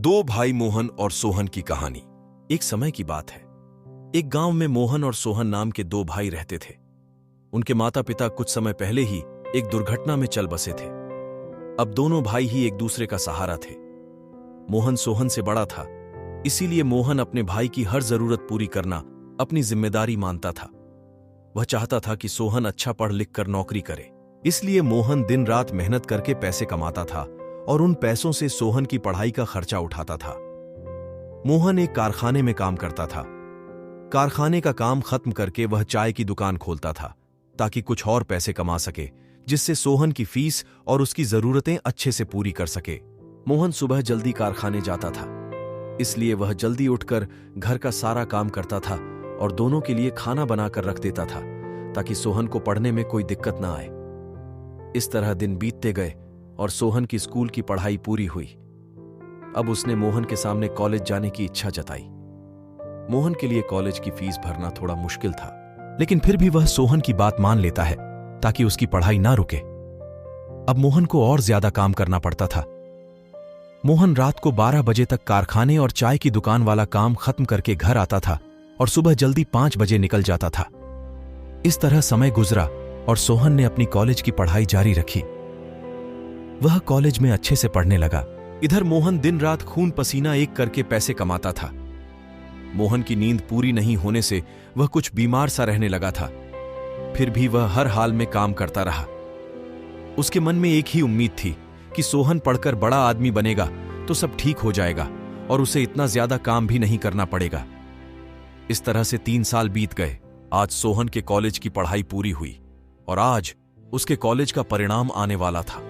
दो भाई मोहन और सोहन की कहानी। एक समय की बात है। एक गांव में मोहन और सोहन नाम के दो भाई रहते थे। उनके माता पिता कुछ समय पहले ही एक दुर्घटना में चल बसे थे। अब दोनों भाई ही एक दूसरे का सहारा थे। मोहन सोहन से बड़ा था, इसीलिए मोहन अपने भाई की हर जरूरत पूरी करना अपनी जिम्मेदारी मानता था। वह चाहता था कि सोहन अच्छा पढ़ लिख कर नौकरी करे, इसलिए मोहन दिन रात मेहनत करके पैसे कमाता था और उन पैसों से सोहन की पढ़ाई का खर्चा उठाता था। मोहन एक कारखाने में काम करता था। कारखाने का काम खत्म करके वह चाय की दुकान खोलता था ताकि कुछ और पैसे कमा सके, जिससे सोहन की फीस और उसकी जरूरतें अच्छे से पूरी कर सके। मोहन सुबह जल्दी कारखाने जाता था, इसलिए वह जल्दी उठकर घर का सारा काम करता था और दोनों के लिए खाना बनाकर रख देता था ताकि सोहन को पढ़ने में कोई दिक्कत ना आए। इस तरह दिन बीतते गए और सोहन की स्कूल की पढ़ाई पूरी हुई। अब उसने मोहन के सामने कॉलेज जाने की इच्छा जताई। मोहन के लिए कॉलेज की फीस भरना थोड़ा मुश्किल था, लेकिन फिर भी वह सोहन की बात मान लेता है ताकि उसकी पढ़ाई ना रुके। अब मोहन को और ज्यादा काम करना पड़ता था। मोहन रात को 12 बजे तक कारखाने और चाय की दुकान वाला काम खत्म करके घर आता था और सुबह जल्दी 5 बजे निकल जाता था। इस तरह समय गुजरा और सोहन ने अपनी कॉलेज की पढ़ाई जारी रखी। वह कॉलेज में अच्छे से पढ़ने लगा। इधर मोहन दिन रात खून पसीना एक करके पैसे कमाता था। मोहन की नींद पूरी नहीं होने से वह कुछ बीमार सा रहने लगा था। फिर भी वह हर हाल में काम करता रहा। उसके मन में एक ही उम्मीद थी कि सोहन पढ़कर बड़ा आदमी बनेगा तो सब ठीक हो जाएगा और उसे इतना ज्यादा काम भी नहीं करना पड़ेगा। इस तरह से 3 साल बीत गए। आज सोहन के कॉलेज की पढ़ाई पूरी हुई और आज उसके कॉलेज का परिणाम आने वाला था।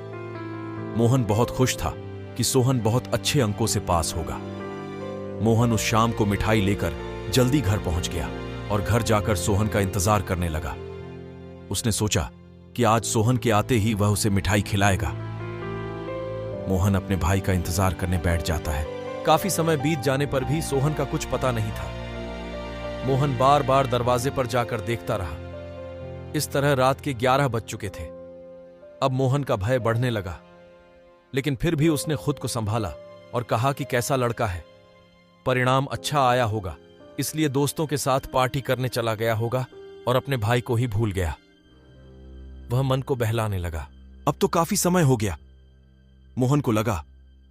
मोहन बहुत खुश था कि सोहन बहुत अच्छे अंकों से पास होगा। मोहन उस शाम को मिठाई लेकर जल्दी घर पहुंच गया और घर जाकर सोहन का इंतजार करने लगा। उसने सोचा कि आज सोहन के आते ही वह उसे मिठाई खिलाएगा। मोहन अपने भाई का इंतजार करने बैठ जाता है। काफी समय बीत जाने पर भी सोहन का कुछ पता नहीं था। मोहन बार बार दरवाजे पर जाकर देखता रहा। इस तरह रात के 11 बज चुके थे। अब मोहन का भय बढ़ने लगा, लेकिन फिर भी उसने खुद को संभाला और कहा कि कैसा लड़का है, परिणाम अच्छा आया होगा, इसलिए दोस्तों के साथ पार्टी करने चला गया होगा और अपने भाई को ही भूल गया। वह मन को बहलाने लगा। अब तो काफी समय हो गया। मोहन को लगा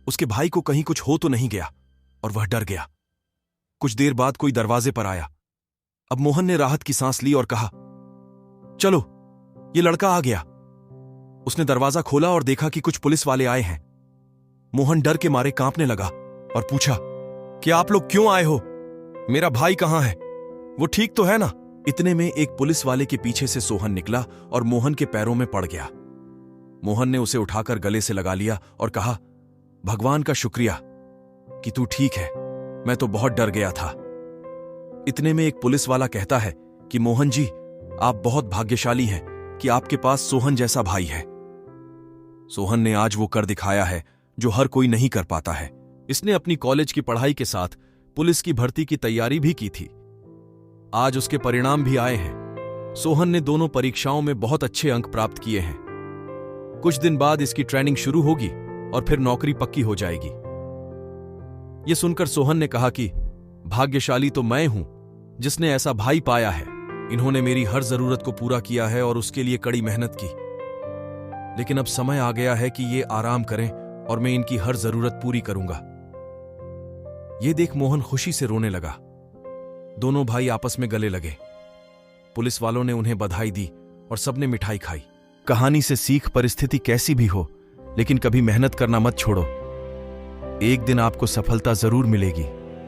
उसके भाई को कहीं कुछ हो तो नहीं गया और वह डर गया। कुछ देर बाद कोई दरवाजे पर आया। अब मोहन ने राहत की सांस ली और कहा, चलो, ये लड़का आ गया। उसने दरवाजा खोला और देखा कि कुछ पुलिस वाले आए हैं। मोहन डर के मारे कांपने लगा और पूछा कि आप लोग क्यों आए हो? मेरा भाई कहां है? वो ठीक तो है ना? इतने में एक पुलिस वाले के पीछे से सोहन निकला और मोहन के पैरों में पड़ गया। मोहन ने उसे उठाकर गले से लगा लिया और कहा, भगवान का शुक्रिया कि तू ठीक है, मैं तो बहुत डर गया था। इतने में एक पुलिस वाला कहता है कि मोहन जी, आप बहुत भाग्यशाली हैं कि आपके पास सोहन जैसा भाई है। सोहन ने आज वो कर दिखाया है जो हर कोई नहीं कर पाता है। इसने अपनी कॉलेज की पढ़ाई के साथ पुलिस की भर्ती की तैयारी भी की थी। आज उसके परिणाम भी आए हैं। सोहन ने दोनों परीक्षाओं में बहुत अच्छे अंक प्राप्त किए हैं। कुछ दिन बाद इसकी ट्रेनिंग शुरू होगी और फिर नौकरी पक्की हो जाएगी। यह सुनकर सोहन ने कहा कि भाग्यशाली तो मैं हूं जिसने ऐसा भाई पाया है। इन्होंने मेरी हर जरूरत को पूरा किया है और उसके लिए कड़ी मेहनत की। लेकिन अब समय आ गया है कि ये आराम करें और मैं इनकी हर जरूरत पूरी करूंगा। ये देख मोहन खुशी से रोने लगा। दोनों भाई आपस में गले लगे। पुलिस वालों ने उन्हें बधाई दी और सबने मिठाई खाई। कहानी से सीख, परिस्थिति कैसी भी हो, लेकिन कभी मेहनत करना मत छोड़ो। एक दिन आपको सफलता जरूर मिलेगी।